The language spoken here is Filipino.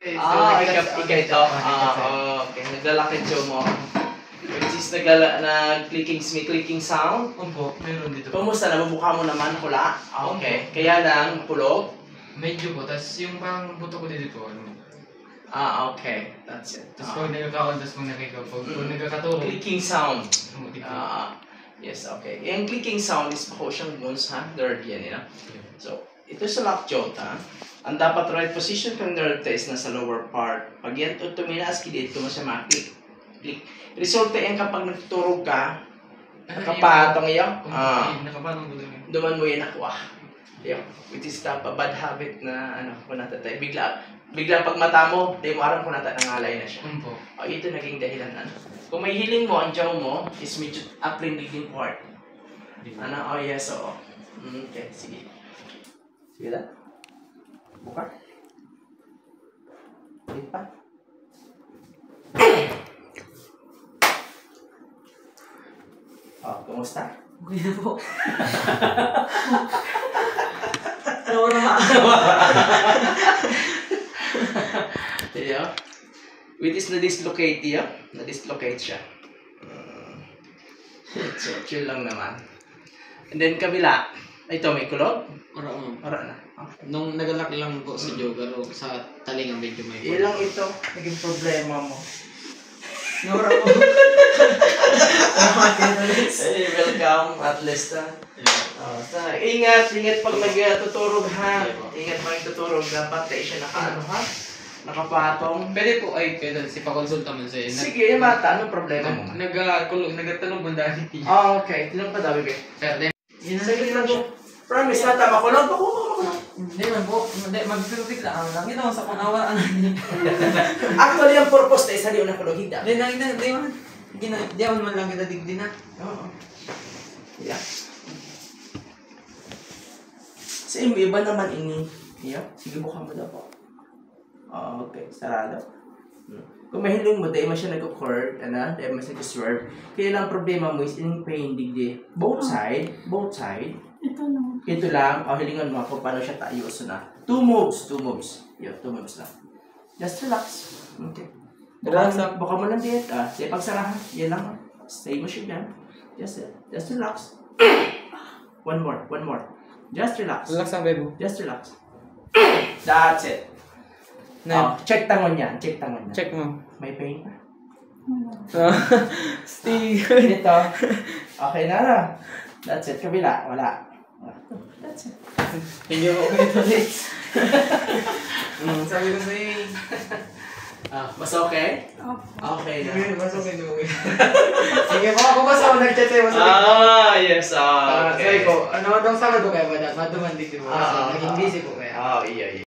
Ikay to. Okay. Naglalakad siya mo. Which is may clicking sound. Opo, meron dito. Kumusta? Namumukha mo naman hula? Okay. Kaya lang, pulog? Medyo po. Tapos yung parang buto ko dito, Okay. That's it. Tapos pag nagkakaon, tapos pag nagkakaturo. Clicking sound. Tumutik. Yes, okay. Yung clicking sound is bako siyang bones, ha? Nerve yan, you know? So, ito sa lockjaw, ha? Ang dapat right position kang nerve is nasa lower part. Pag yan tuminaas, dito mo siya maklik. Click. Resulta yan kapag nagtuturog ka, nakapatong yan. Nakapatong ko doon. Duman mo yan nakuha. Yung, which is the bad habit na, kung natatay. Bigla pag mata mo, di mo aram kung nangalay na siya. Ito naging dahilan, Kung may healing mo, ang jaw mo is medyo upland leading part. Yes, oo. Okay, sige. Sige lang. Buka. Sige pa. Kumusta? Okay na po. Which is na-dislocate yan. Na-dislocate siya. So, chill lang naman. And then kabila. Ito, may kulog? Ora na. Okay. Nung nagalak lang po sa jogger o sa talinga medyo may... Ilang ito, naging problema mo. Nora po. Hey, welcome at least. Ingat pag nagtuturog ha. Ingat pag nagtuturog. Dapat tayo siya nakapatong. Pwede po ay pwede si pakonsulta man sa Sige, yung bata, anong problema mo? Nagtanong mo dahil. Okay. Tinong pa daw, bebe. Sige lang po. Promise na tama ko lang. Hindi man po. Mag-perfect lang. Lang ito sa panawaan. Actually, ang purpose na isa liyo na kulog. Hindi. Di man lang kita digdi na. Oo. Yeah. Sa iba naman ini. Sige, bukang mo daw po. Okay, sarado. Kung mahiling mo, dahil mo siya nag-chord, dahil mo siya nag-swerve, kaya lang problema mo is in pain, digdi. Both side. Ito lang, hilingan mo kung paano siya tayo. So na, 2 moves. 2 moves lang. Just relax. Okay. Baka mo lang diet. Pagsarahan, yan lang. Stay mo siya dyan. Just relax. One more. Just relax. Relax ang bebo. Just relax. That's it. Check tangon yan. Check mo. May pain pa? Stay. Dito. Okay na. That's it. Kabila. Wala. That's it. Hindi mo okay ulit. Sabi ko sa'yo. Mas okay? Okay na. Mas okay na. Sige po, ako basta ako nag-chat sa'yo. Yes. Okay. Sabi ko, ano daw Sabado kaya ba? Madumandig di mo. Naging busy po kaya. Iya.